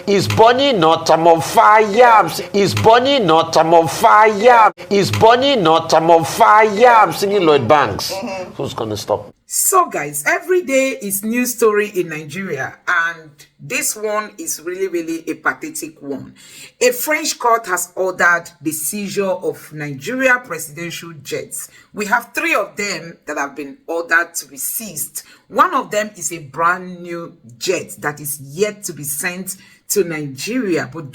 Is Bonnie not on fire? Is Bonnie not on fire? Is Bonnie not on fire? I'm singing Lloyd Banks. Who's gonna stop? So guys, every day is news story in Nigeria, and this one is really a pathetic one. A French court has ordered the seizure of Nigeria presidential jets. We have 3 of them that have been ordered to be seized. One of them is a brand new jet that is yet to be sent to Nigeria, but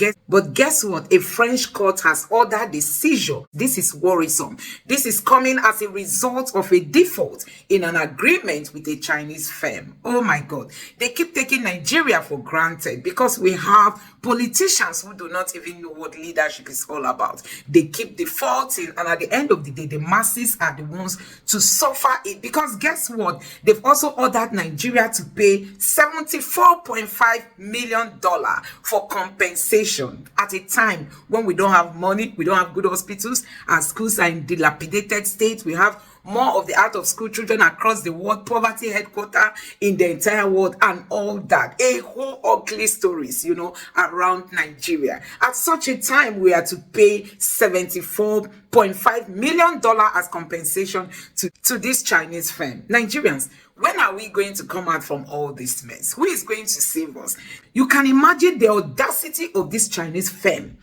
guess what? A French court has ordered the seizure. This is worrisome. This is coming as a result of a default in an agreement with a Chinese firm. Oh my God. They keep taking Nigeria for granted because we have politicians who do not even know what leadership is all about. They keep defaulting, and at the end of the day, the masses are the ones to suffer it, because guess what? They've also ordered Nigeria to pay $74.5 million for compensation at a time when we don't have money, we don't have good hospitals, our schools are in dilapidated state, we have more of the out-of-school children across the world, poverty headquarter in the entire world, and all that. A whole ugly stories, around Nigeria. At such a time, we are to pay $74.5 million as compensation to this Chinese firm. Nigerians, when are we going to come out from all this mess? Who is going to save us? You can imagine the audacity of this Chinese firm.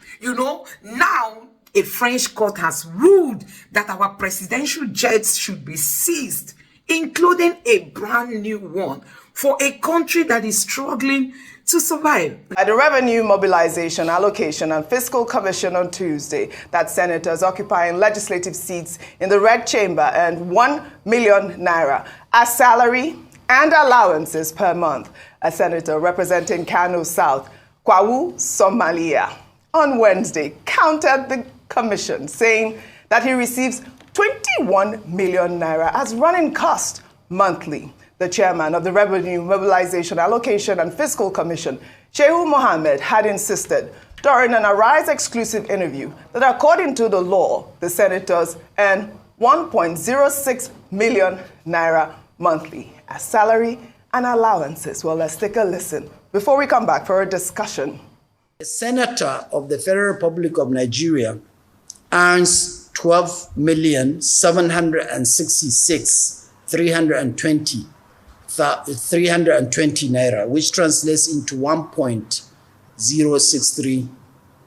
Now a French court has ruled that our presidential jets should be seized, including a brand new one, for a country that is struggling to survive. At the Revenue Mobilization, Allocation and Fiscal Commission on Tuesday, that senators occupying legislative seats in the Red Chamber earned 1 million naira as salary and allowances per month. A senator representing Kano South, Kwawu Somalia, on Wednesday countered the commission, saying that he receives 21 million naira as running cost monthly. The chairman of the Revenue Mobilization, Allocation and Fiscal Commission, Shehu Mohammed, had insisted during an Arise exclusive interview that according to the law, the senators earn 1.06 million naira monthly as salary and allowances. Well, let's take a listen before we come back for a discussion. A senator of the Federal Republic of Nigeria earns 12,766,320 naira, which translates into 1.063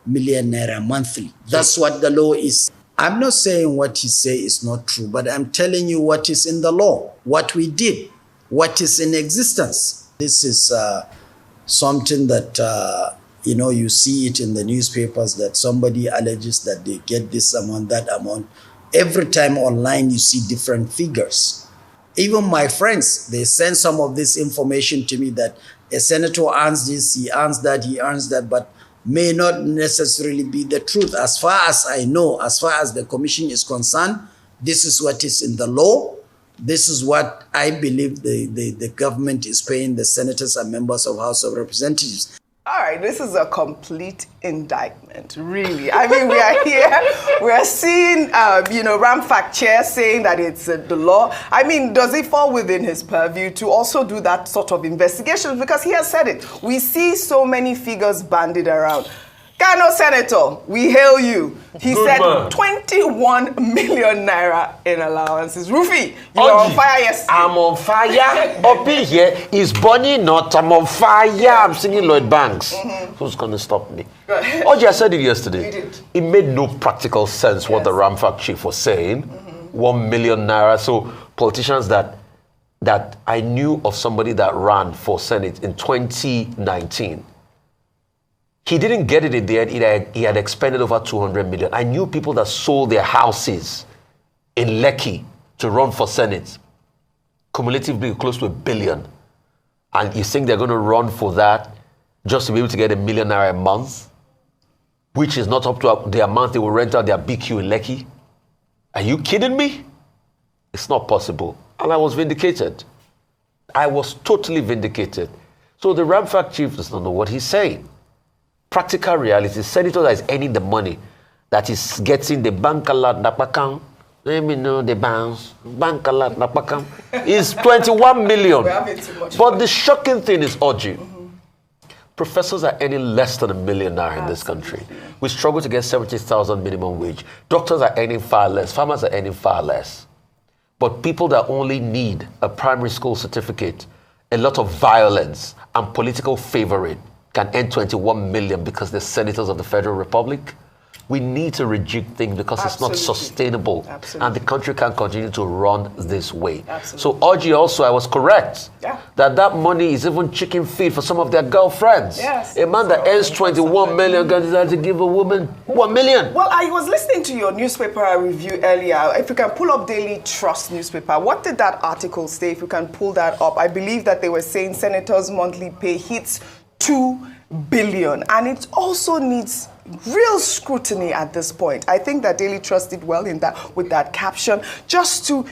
million naira monthly. That's what the law is. I'm not saying what he say is not true, but I'm telling you what is in the law, what we did, what is in existence. This is something that you see it in the newspapers that somebody alleges that they get this amount, that amount. Every time online, you see different figures. Even my friends, they send some of this information to me that a senator earns this, he earns that, but may not necessarily be the truth. As far as I know, as far as the commission is concerned, this is what is in the law. This is what I believe the government is paying the senators and members of House of Representatives. All right, this is a complete indictment, really. I mean, we are here, we are seeing, Ramfac Chair saying that it's the law. I mean, does it fall within his purview to also do that sort of investigation? Because he has said it. We see so many figures bandied around. Kano Senator, we hail you. He said 21 million naira in allowances. Rufi, you are on fire, yes. I'm on fire. Up in here is Bonnie not. I'm on fire. I'm singing Lloyd Banks. Who's going to stop me? Oji, I said it yesterday. You did. It made no practical sense what the Ramfac chief was saying. 1 million naira. So politicians that I knew of somebody that ran for Senate in 2019. He didn't get it in the end. He had expended over 200 million. I knew people that sold their houses in Lekki to run for Senate, cumulatively close to $1 billion. And you think they're going to run for that just to be able to get $1 million a month, which is not up to the amount they will rent out their BQ in Lekki? Are you kidding me? It's not possible. And I was vindicated. I was totally vindicated. So the Ramfac chief does not know what he's saying. Practical reality, senator that is earning the money, that is getting the bank alert napakam, let me know the bounce, bank alert napakam, is 21 million. We're having too much but the shocking thing is, Oji, Professors are earning less than $1 million in this country. We struggle to get 70,000 minimum wage. Doctors are earning far less. Farmers are earning far less. But people that only need a primary school certificate, a lot of violence, and political favorite can earn 21 million because they're senators of the Federal Republic. We need to rejig things because it's not sustainable. And the country can't continue to run this way. So Orji also, I was correct that money is even chicken feed for some of their girlfriends. A man that earns 21 million can decide to give a woman 1 million. Well, I was listening to your newspaper review earlier. If you can pull up Daily Trust newspaper, what did that article say? If you can pull that up, I believe that they were saying senators' monthly pay hits 2 billion, and it also needs real scrutiny at this point. I think that Daily Trust did well in that with that caption, just to,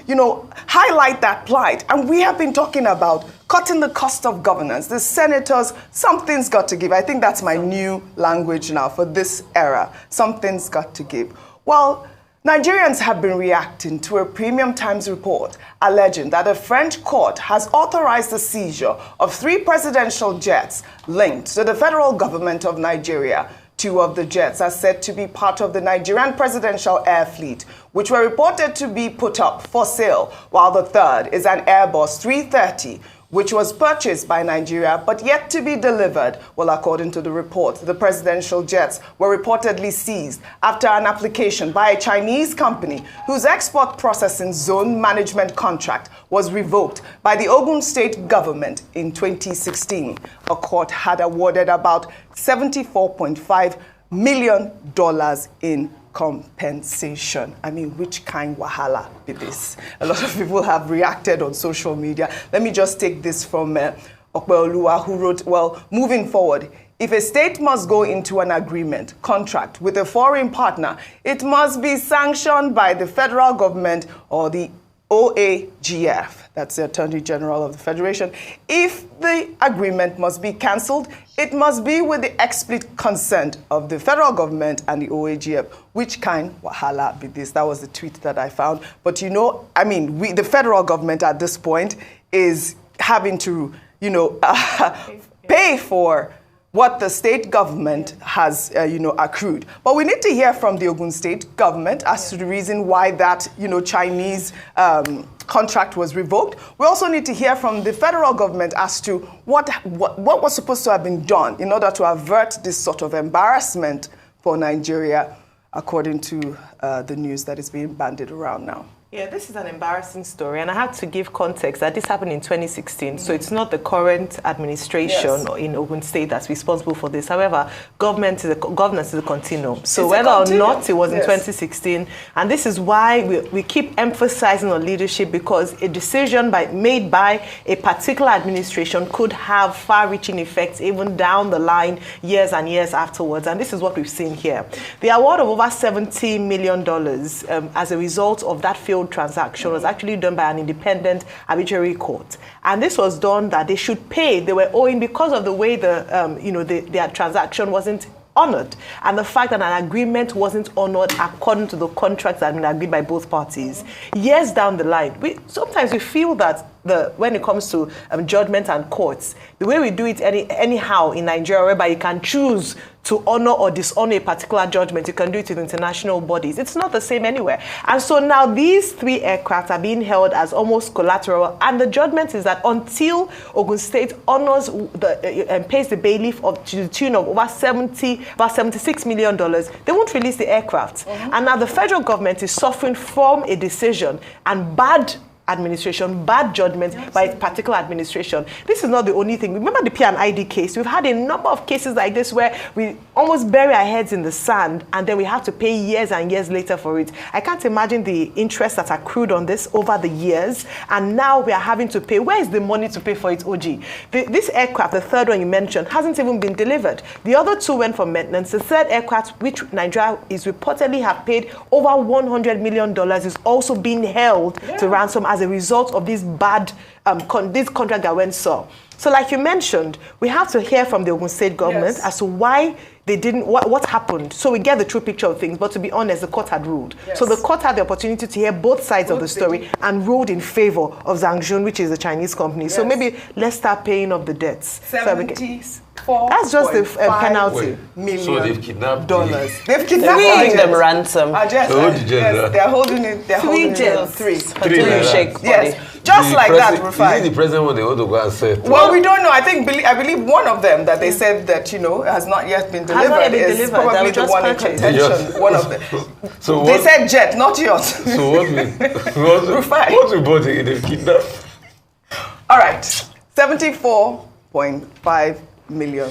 highlight that plight. And we have been talking about cutting the cost of governance. The senators, something's got to give. I think that's my new language now for this era. Something's got to give. Well, Nigerians have been reacting to a Premium Times report alleging that a French court has authorized the seizure of 3 presidential jets linked to the federal government of Nigeria. 2 of the jets are said to be part of the Nigerian Presidential Air Fleet, which were reported to be put up for sale, while the third is an Airbus 330, which was purchased by Nigeria but yet to be delivered. Well, according to the report, the presidential jets were reportedly seized after an application by a Chinese company whose export processing zone management contract was revoked by the Osun state government in 2016. A court had awarded about $74.5 million in compensation. I mean, which kind wahala be this? A lot of people have reacted on social media. Let me just take this from Okpeoluwa, who wrote, well, moving forward, if a state must go into an agreement, contract with a foreign partner, it must be sanctioned by the federal government or the OAGF, that's the Attorney General of the Federation. If the agreement must be cancelled, it must be with the explicit consent of the federal government and the OAGF. Which kind wahala be this? That was the tweet that I found. But the federal government at this point is having to, pay for what the state government has, accrued. But we need to hear from the Ogun state government as to the reason why that, Chinese contract was revoked. We also need to hear from the federal government as to what was supposed to have been done in order to avert this sort of embarrassment for Nigeria, according to the news that is being bandied around now. Yeah, this is an embarrassing story, and I have to give context that this happened in 2016, so it's not the current administration in Ogun State that's responsible for this. However, governance is a continuum. So whether or not it was in 2016, and this is why we keep emphasizing on leadership, because a decision made by a particular administration could have far-reaching effects even down the line, years and years afterwards, and this is what we've seen here. The award of over $70 million as a result of that failed transaction was actually done by an independent arbitrary court, and this was done that they should pay. They were owing because of the way their transaction wasn't honored, and the fact that an agreement wasn't honored according to the contracts that had been agreed by both parties. Years down the line, sometimes we feel that when it comes to judgment and courts, the way we do it anyhow in Nigeria, whereby you can choose to honor or dishonor a particular judgment, you can do it with international bodies. It's not the same anywhere. And so now these 3 aircraft are being held as almost collateral, and the judgment is that until Ogun State honors and pays the bailiff to the tune of about $76 million, they won't release the aircraft. And now the federal government is suffering from a decision and bad administration, bad judgment by a particular administration. This is not the only thing. Remember the P&ID case? We've had a number of cases like this where we almost bury our heads in the sand and then we have to pay years and years later for it. I can't imagine the interest that accrued on this over the years, and now we are having to pay. Where is the money to pay for it, OG? This aircraft, the third one you mentioned, hasn't even been delivered. The other 2 went for maintenance. The third aircraft, which Nigeria is reportedly have paid over $100 million, is also being held to ransom as a result of this bad this contract that went so. So like you mentioned, we have to hear from the Ogun State government as to why they didn't, what happened. So we get the true picture of things, but to be honest, the court had ruled. Yes. So the court had the opportunity to hear both sides of the story and ruled in favor of Zhang Jun, which is a Chinese company. Yes. So maybe let's start paying off the debts. 74. That's just the penalty. Million so they've kidnapped dollars. They've They're kidnapped holding them ransom. Yes, they're holding it. They're holding it. Three. Shake body. Yes. Just like that, Rufai. Is it the president when they want to go and say? Well, we don't know. I believe one of them that they said that has not yet been delivered is probably the one in contention. One of them. So they said jet, not yours. So what we bought it? They've kidnapped. All right, $74.5 million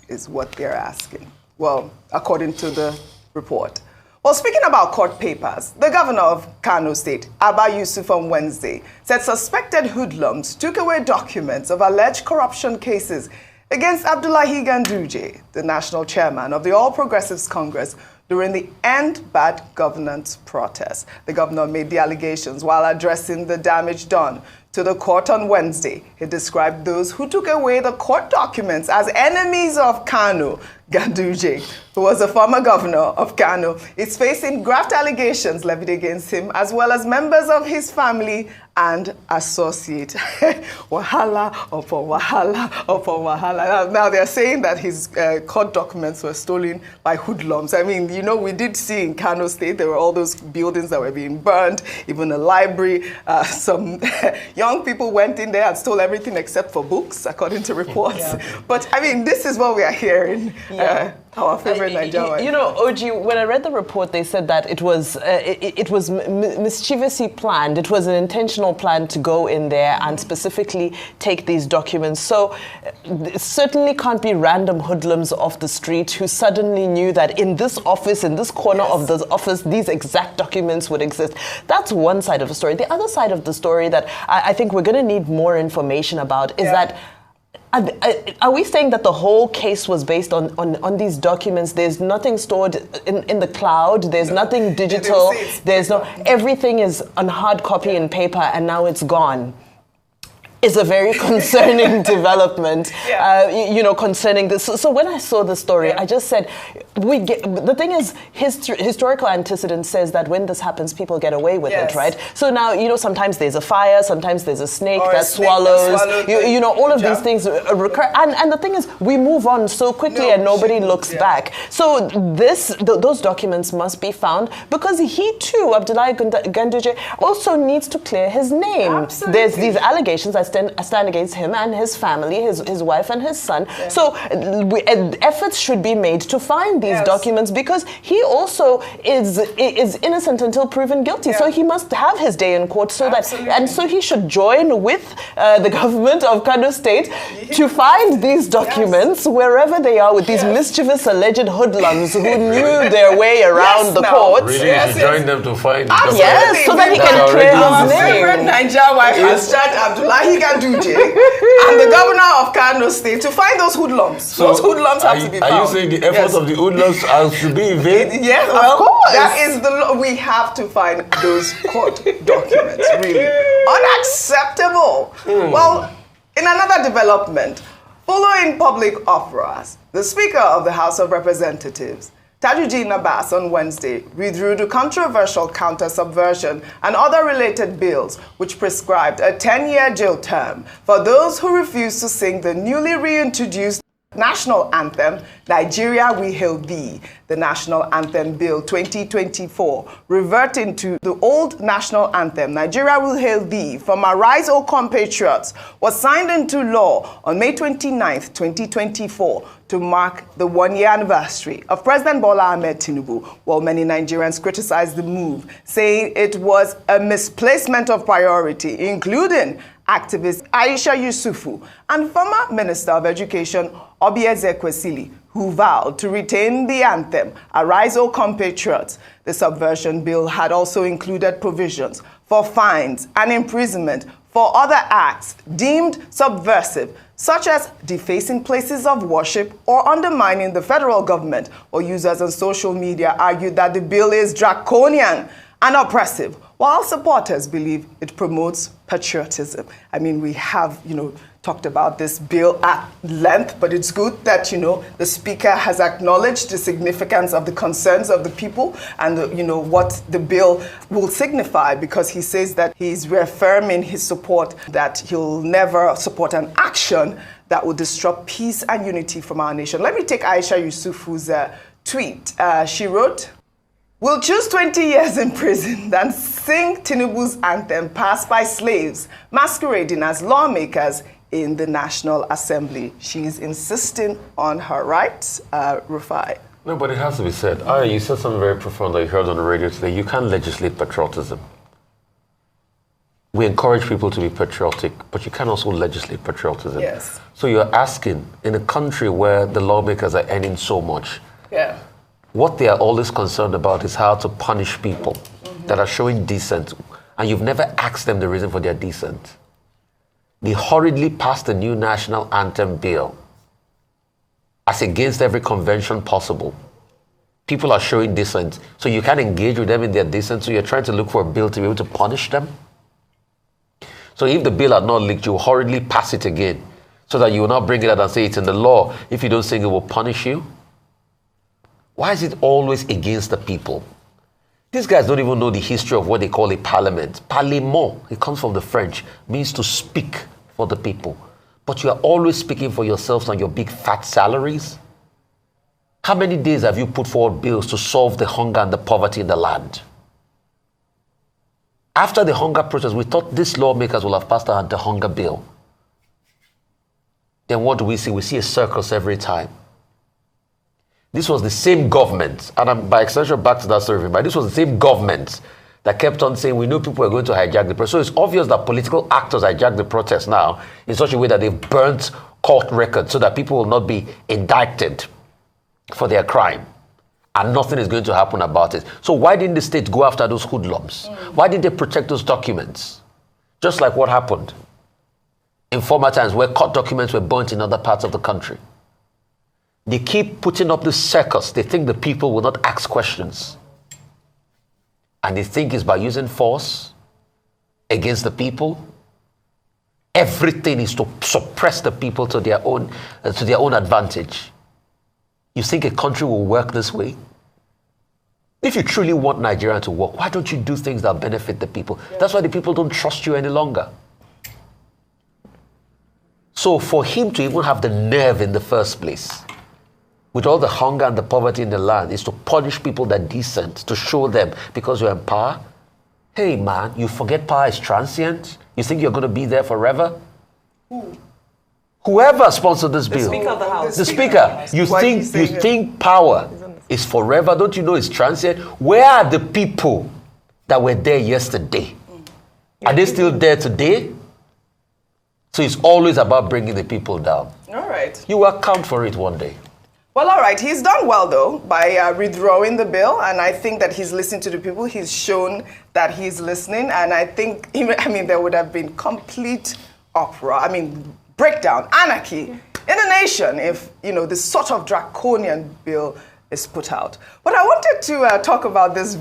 is what they're asking. Well, according to the report. Well, speaking about court papers, the governor of Kano State, Abba Yusuf, on Wednesday said suspected hoodlums took away documents of alleged corruption cases against Abdullahi Ganduje, the national chairman of the All Progressives Congress, during the End Bad Governance protest. The governor made the allegations while addressing the damage done to the court on Wednesday. He described those who took away the court documents as enemies of Kano. Ganduje, who was a former governor of Kano, is facing graft allegations levied against him, as well as members of his family and associates. Wahala upon wahala upon wahala. Now they're saying that his court documents were stolen by hoodlums. I mean, we did see in Kano State, there were all those buildings that were being burned, even a library. Some young people went in there and stole everything except for books, according to reports. Yeah. But I mean, this is what we are hearing. Our favorite Nigerian. OG, when I read the report, they said that it was mischievously planned. It was an intentional plan to go in there and specifically take these documents. So it certainly can't be random hoodlums off the street who suddenly knew that in this office, in this corner of the office, these exact documents would exist. That's one side of the story. The other side of the story that I think we're going to need more information about is that are we saying that the whole case was based on these documents? There's nothing stored in the cloud. There's nothing digital. There's everything is on hard copy and paper, and now it's gone. Is a very concerning development, concerning this. So when I saw the story, I just said, the thing is, historical antecedent says that when this happens, people get away with it, right? So now, sometimes there's a fire, sometimes there's a snake that swallows, all of these things recur. And the thing is, we move on so quickly and nobody looks back. So those documents must be found because he too, Abdullahi Ganduje, also needs to clear his name. Absolutely. There's these allegations I stand against him and his family, his wife and his son. Yeah. So efforts should be made to find these documents because he also is innocent until proven guilty. So he must have his day in court so so he should join with the government of Kano State to find these documents wherever they are with these mischievous alleged hoodlums who knew their way around the court. Really, you should join them to find the Yes, so that he can clear his name. Our favorite Nigerian wife has charged Abdullahi Ganduje and the governor of Kano State to find those hoodlums. So those hoodlums have to be found. Are you saying the efforts of the hoodlums are to be in vain? Yes, well, of course. That is we have to find those court documents. Really unacceptable. Well, in another development, following public uproars, the Speaker of the House of Representatives, Tajuddin Abbas, on Wednesday withdrew the controversial counter-subversion and other related bills which prescribed a 10-year jail term for those who refuse to sing the newly reintroduced national anthem, Nigeria We Hail Thee. The National Anthem Bill 2024, reverting to the old national anthem, Nigeria Will Hail Thee, from Arise, O Compatriots, was signed into law on May 29th, 2024, to mark the one-year anniversary of President Bola Ahmed Tinubu, while many Nigerians criticized the move, saying it was a misplacement of priority, including activist Aisha Yusufu and former Minister of Education Obieze Kwesili, who vowed to retain the anthem, Arise, O Compatriots. The subversion bill had also included provisions for fines and imprisonment for other acts deemed subversive, such as defacing places of worship or undermining the federal government. Or users on social media argued that the bill is draconian and oppressive, while supporters believe it promotes patriotism. I mean, we have, talked about this bill at length, but it's good that, the Speaker has acknowledged the significance of the concerns of the people and, what the bill will signify, because he says that he's reaffirming his support, that he'll never support an action that will disrupt peace and unity from our nation. Let me take Aisha Yusufu's tweet. She wrote, "We'll choose 20 years in prison than sing Tinubu's anthem passed by slaves masquerading as lawmakers in the National Assembly." She's insisting on her rights, Rufai. No, but it has to be said. You said something very profound that you heard on the radio today. You can't legislate patriotism. We encourage people to be patriotic, but you can also legislate patriotism. Yes. So you're asking, in a country where the lawmakers are earning so much, what they are always concerned about is how to punish people that are showing dissent, and you've never asked them the reason for their dissent. They hurriedly passed the new national anthem bill as against every convention possible. People are showing dissent, so you can't engage with them in their dissent, so you're trying to look for a bill to be able to punish them. So if the bill had not leaked, you hurriedly pass it again, so that you will not bring it out and say it's in the law. If you don't sing, it will punish you. Why is it always against the people? These guys don't even know the history of what they call a parliament. Parlement, it comes from the French, means to speak for the people. But you are always speaking for yourselves on your big fat salaries. How many days have you put forward bills to solve the hunger and the poverty in the land? After the hunger protest, we thought these lawmakers will have passed the hunger bill. Then what do we see? We see a circus every time. This was the same government, and I'm by extension back to that story, but this was the same government that kept on saying, we know people are going to hijack the protest. So it's obvious that political actors hijack the protest now in such a way that they've burnt court records so that people will not be indicted for their crime. And nothing is going to happen about it. So why didn't the state go after those hoodlums? Why didn't they protect those documents? Just like what happened in former times where court documents were burnt in other parts of the country. They keep putting up this circus. They think the people will not ask questions. And they think it's by using force against the people. Everything is to suppress the people to their own advantage. You think a country will work this way? If you truly want Nigeria to work, why don't you do things that benefit the people? That's why the people don't trust you any longer. So for him to even have the nerve in the first place, with all the hunger and the poverty in the land, is to punish people that are decent, to show them because you're in power. Hey man, you forget power is transient? You think you're going to be there forever? Whoever sponsored this bill. The Speaker of the House. The Speaker. You think power is forever? Don't you know it's transient? Where are the people that were there yesterday? Are they still there today? So it's always about bringing the people down. All right. You will account for it one day. Well, all right. He's done well, though, by withdrawing the bill. And I think that he's listened to the people. He's shown that he's listening. And I think, there would have been complete uproar. Breakdown, anarchy in the nation if, this sort of draconian bill is put out. But I wanted to talk about this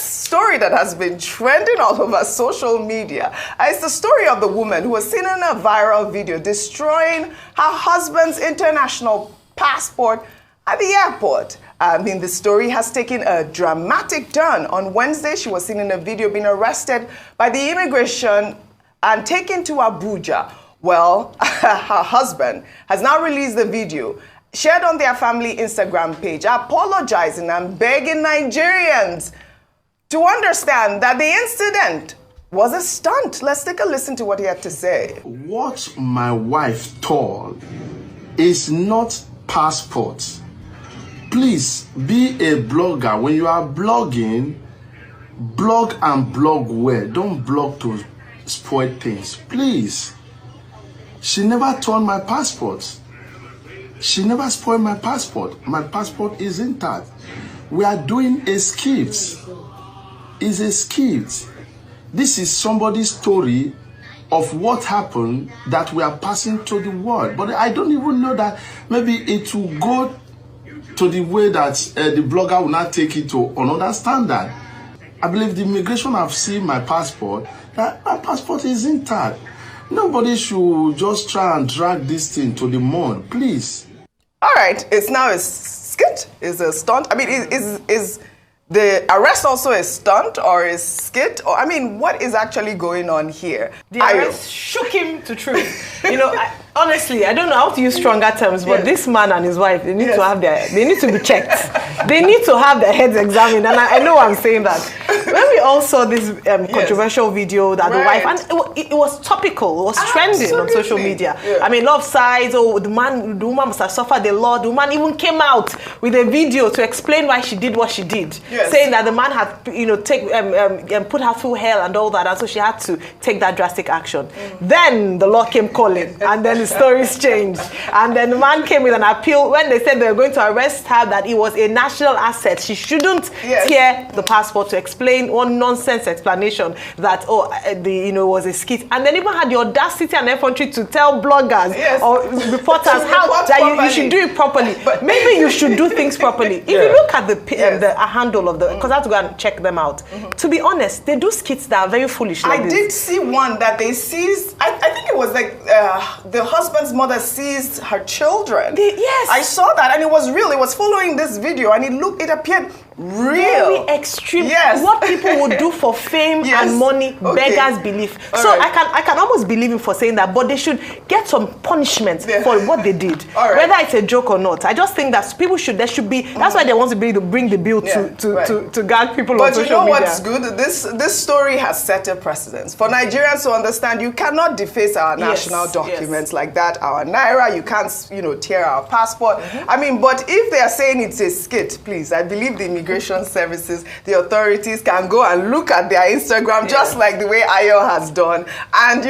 story that has been trending all over social media. It's the story of the woman who was seen in a viral video destroying her husband's international passport at the airport. The story has taken a dramatic turn. On Wednesday, she was seen in a video being arrested by the immigration and taken to Abuja. Well, her husband has now released the video, shared on their family Instagram page, apologizing and begging Nigerians to understand that the incident was a stunt. Let's take a listen to what he had to say. What my wife told is not passport. Please be a blogger. When you are blogging, blog and blog well. Don't blog to spoil things. Please. She never torn my passport. She never spoiled my passport. My passport is intact. We are doing a skit. It's a skit. This is somebody's story of what happened that we are passing to the world. But I don't even know that maybe it will go to the way that the blogger will not take it to another standard. I believe the immigration have seen my passport, that my passport is intact. Nobody should just try and drag this thing to the mud, please. All right, it's now a skit, is a stunt. I mean, is the arrest also a stunt or a skit? Or I mean, what is actually going on here? The arrest shook him to truth. You know, honestly, I don't know how to use stronger terms, but this man and his wife, they need to have they need to be checked. They need to have their heads examined, and I know I'm saying that. When we all saw this controversial video that the wife, and it was topical, it was trending on social media. Yeah. I mean, love sides, the woman must have suffered a lot. The woman even came out with a video to explain why she did what she did, saying that the man had, put her through hell and all that, and so she had to take that drastic action. Then the law came calling, and then the stories changed, and then the man came with an appeal when they said they were going to arrest her, that it was a national asset. She shouldn't tear the passport, to explain one nonsense explanation that it was a skit, and then even had the audacity and effrontery to tell bloggers or reporters how that you should do it properly. But maybe you should do things properly. If you look at the handle of the, because I have to go and check them out. To be honest, they do skits that are very foolish. Like I did see one that they seized. I think it was like the husband's mother seized her children. Yes, I saw that, and it was real. It was following this video, and it appeared real. Very extreme. Yes. What people would do for fame and money, beggars belief. So I can almost believe him for saying that, but they should get some punishment for what they did, whether it's a joke or not. I just think that there should be. That's why they want to bring the bill to gag people on social media. But you know what's good? This story has set a precedent for Nigerians to understand. You cannot deface our national documents like that. Our naira, you can't tear our passport. I mean, but if they are saying it's a skit, please, I believe the immigration services, the authorities can go and look at their Instagram, just like the way Ayo has done, and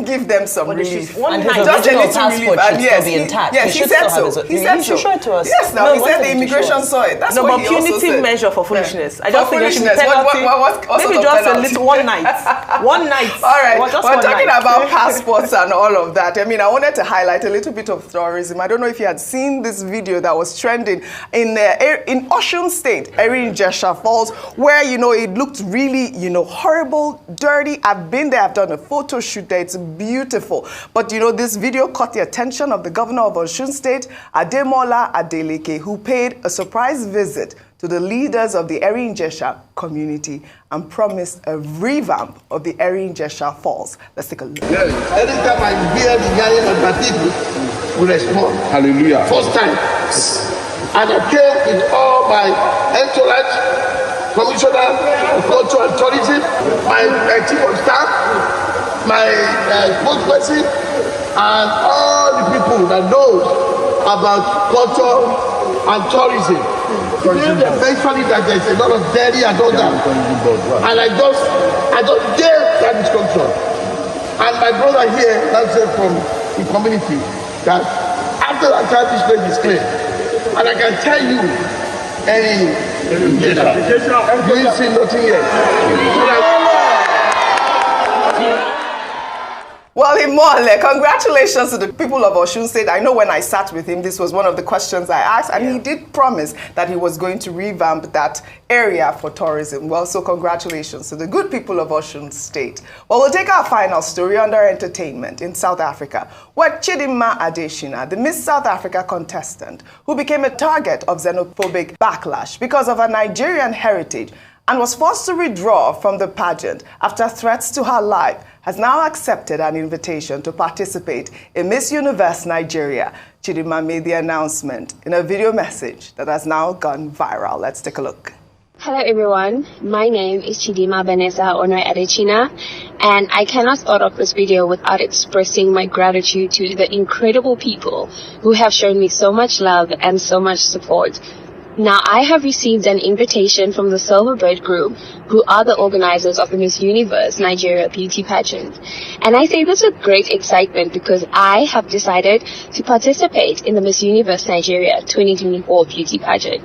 give them some relief. And his original passport should still be intact. Yes, he said so. He said so. Show it to us. Yes, now he said the immigration saw it. That's what he also said. No, but punitive measure for foolishness. I just think there should be penalty. Maybe just a little one night. One night. All right. We're talking about passports and all of that. I mean, I wanted to highlight a little bit of tourism. I don't know if you had seen this video that was trending in Osun State, Inesa Falls, where it looked really horrible, dirty. I've been there. I've done a photo shoot there. It's beautiful. But this video caught the attention of the governor of Osun State, Ademola Adeleke, who paid a surprise visit to the leaders of the Inesa community and promised a revamp of the Inesa Falls. Let's take a look. Yes. Anytime I hear the yelling of my people, we respond. Hallelujah. First time. And I came with all my entourage, commissioner of culture and tourism, my chief of staff, my spokesperson, and all the people that knows about culture and tourism. Eventually that there's a lot of dairy and all that. And I just gave that instruction. And my brother here, that's from the community, that after that time this place is clear. And I can tell you, you ain't seen nothing yet. Well, Imole, congratulations to the people of Osun State. I know when I sat with him, this was one of the questions I asked, and he did promise that he was going to revamp that area for tourism. Well, so congratulations to the good people of Osun State. Well, we'll take our final story under entertainment in South Africa, where Chidinma Adesina, the Miss South Africa contestant, who became a target of xenophobic backlash because of her Nigerian heritage and was forced to withdraw from the pageant after threats to her life, has now accepted an invitation to participate in Miss Universe Nigeria. Chidinma made the announcement in a video message that has now gone viral. Let's take a look. Hello everyone, my name is Chidinma Vanessa Onwe Adesina, and I cannot start off this video without expressing my gratitude to the incredible people who have shown me so much love and so much support. Now, I have received an invitation from the Silverbird Group, who are the organizers of the Miss Universe Nigeria beauty pageant. And I say this with great excitement because I have decided to participate in the Miss Universe Nigeria 2024 beauty pageant.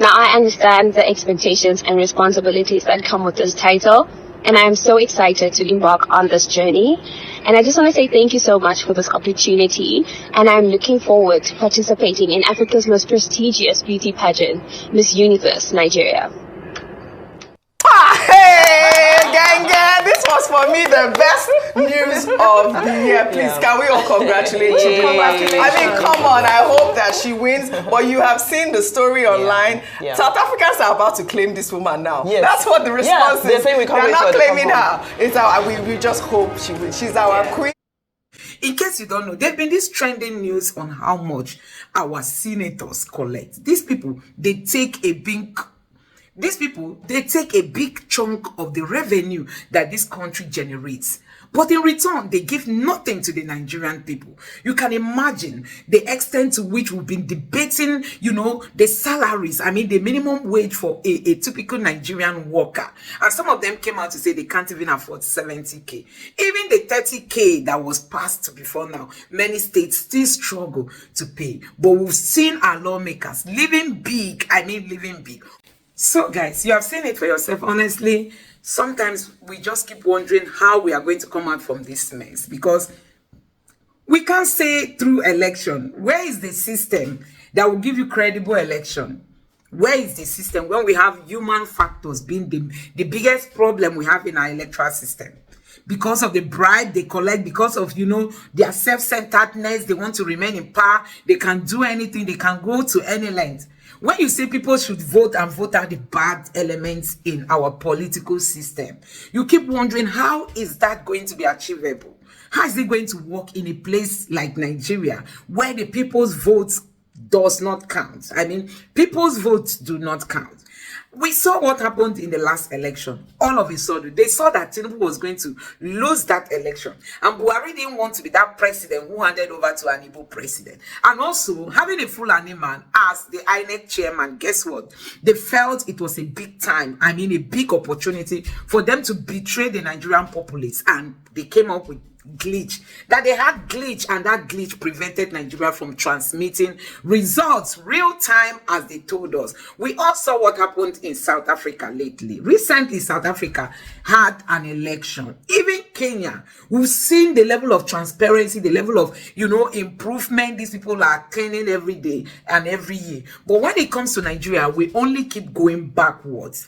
Now, I understand the expectations and responsibilities that come with this title, and I am so excited to embark on this journey. And I just want to say thank you so much for this opportunity, and I'm looking forward to participating in Africa's most prestigious beauty pageant, Miss Universe Nigeria. Gang, this was for me the best news of the year. Please, can we all congratulate you? I mean, come on. I hope that she wins. But you have seen the story online. South Africans are about to claim this woman now. Yes. That's what the response is. They're saying they're not claiming her. It's we just hope she wins. She's our queen. In case you don't know, there's been this trending news on how much our senators collect. These people, they take a big chunk of the revenue that this country generates. But in return, they give nothing to the Nigerian people. You can imagine the extent to which we've been debating, the salaries. I mean, the minimum wage for a typical Nigerian worker. And some of them came out to say they can't even afford 70K. Even the 30K that was passed before now, many states still struggle to pay. But we've seen our lawmakers living big. I mean, living big. So, guys, you have seen it for yourself. Honestly, sometimes we just keep wondering how we are going to come out from this mess, because we can't say through election. Where is the system that will give you credible election? Where is the system when we have human factors being the biggest problem we have in our electoral system? Because of the bribe they collect, because of, their self-centeredness, they want to remain in power, they can do anything, they can go to any length. When you say people should vote and vote out the bad elements in our political system, you keep wondering, how is that going to be achievable? How is it going to work in a place like Nigeria, where the people's votes does not count? I mean, people's votes do not count. We saw what happened in the last election. All of a sudden, they saw that Tinubu was going to lose that election. And Buhari didn't want to be that president who handed over to an Igbo president. And also, having a Fulani man as the INEC chairman, guess what? They felt it was a big time, a big opportunity for them to betray the Nigerian populace. And they came up with glitch, that they had glitch, and that glitch prevented Nigeria from transmitting results real time as they told us. We all saw what happened in South Africa lately. Recently, South Africa had an election. Even Kenya, we've seen the level of transparency, the level of, improvement these people are attaining every day and every year. But when it comes to Nigeria, we only keep going backwards.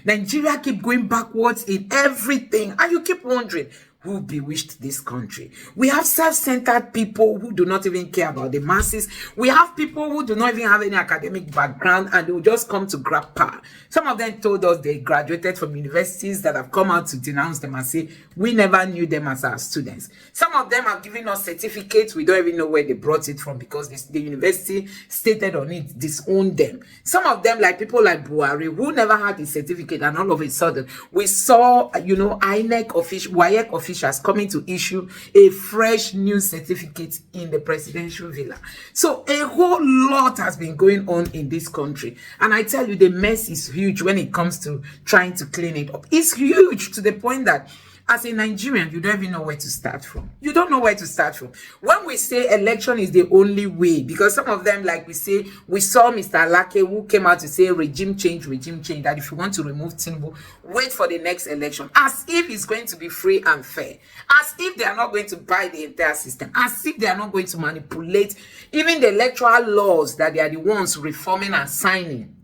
Nigeria keep going backwards in everything. And you keep wondering, who bewitched this country? We have self-centered people who do not even care about the masses. We have people who do not even have any academic background, and they will just come to grab power. Some of them told us they graduated from universities that have come out to denounce them and say, we never knew them as our students. Some of them have given us certificates. We don't even know where they brought it from, because the university stated on it, disowned them. Some of them, like people like Buhari, who never had a certificate, and all of a sudden, we saw, INEC official, WAEC officials coming to issue a fresh new certificate in the presidential villa. So a whole lot has been going on in this country. And I tell you, the mess is huge when it comes to trying to clean it up. It's huge to the point that as a Nigerian, you don't even know where to start from. You don't know where to start from. When we say election is the only way, because some of them, like we say, we saw Mr. Alake who came out to say regime change, that if you want to remove Tinubu, wait for the next election. As if it's going to be free and fair. As if they are not going to buy the entire system. As if they are not going to manipulate even the electoral laws that they are the ones reforming and signing.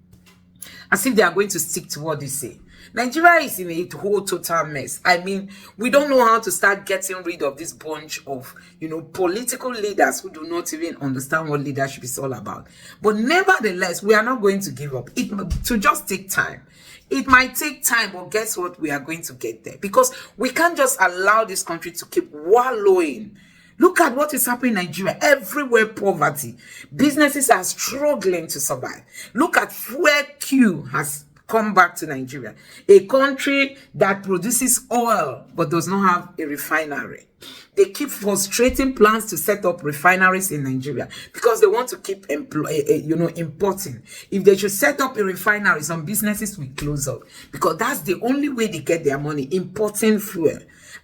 As if they are going to stick to what they say. Nigeria is in a whole total mess. We don't know how to start getting rid of this bunch of, political leaders who do not even understand what leadership is all about. But nevertheless, we are not going to give up. It to just take time. It might take time, but guess what? We are going to get there, because we can't just allow this country to keep wallowing. Look at what is happening in Nigeria. Everywhere poverty. Businesses are struggling to survive. Look at where Q has come back to Nigeria, a country that produces oil but does not have a refinery. They keep frustrating plans to set up refineries in Nigeria because they want to keep importing. If they should set up a refinery, some businesses will close up, because that's the only way they get their money, importing fuel.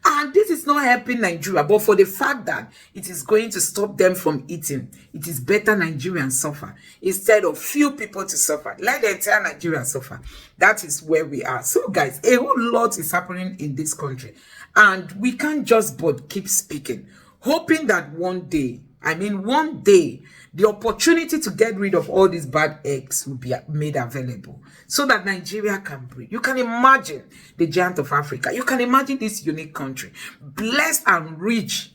And this is not helping Nigeria, but for the fact that it is going to stop them from eating, it is better Nigerians suffer instead of few people to suffer. Let the entire Nigeria suffer. That is where we are. So guys, a whole lot is happening in this country, and we can't just but keep speaking, hoping that one day, The opportunity to get rid of all these bad eggs will be made available so that Nigeria can breathe. You can imagine the giant of Africa. You can imagine this unique country, blessed and rich,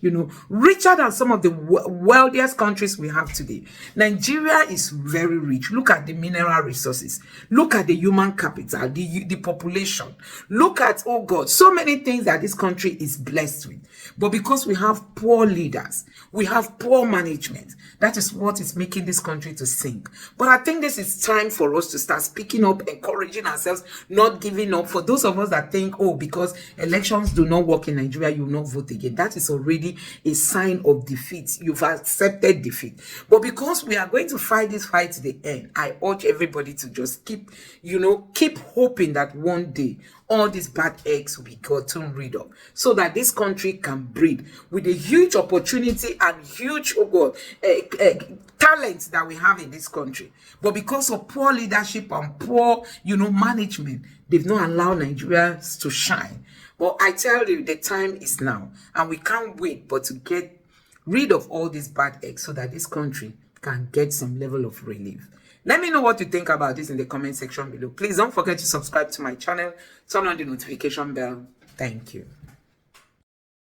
richer than some of the wealthiest countries we have today. Nigeria is very rich. Look at the mineral resources. Look at the human capital, the population. Look at, oh God, so many things that this country is blessed with. But because we have poor leaders, we have poor management, that is what is making this country to sink. But I think this is time for us to start speaking up, encouraging ourselves, not giving up. For those of us that think, oh, because elections do not work in Nigeria, you will not vote again. That is already a sign of defeat. You've accepted defeat. But because we are going to fight this fight to the end, I urge everybody to just keep hoping that one day all these bad eggs will be gotten rid of so that this country can breathe with a huge opportunity and huge, talent that we have in this country. But because of poor leadership and poor, management, they've not allowed Nigerians to shine. But I tell you, the time is now, and we can't wait but to get rid of all these bad eggs so that this country can get some level of relief. Let me know what you think about this in the comment section below. Please don't forget to subscribe to my channel, turn on the notification bell. Thank you.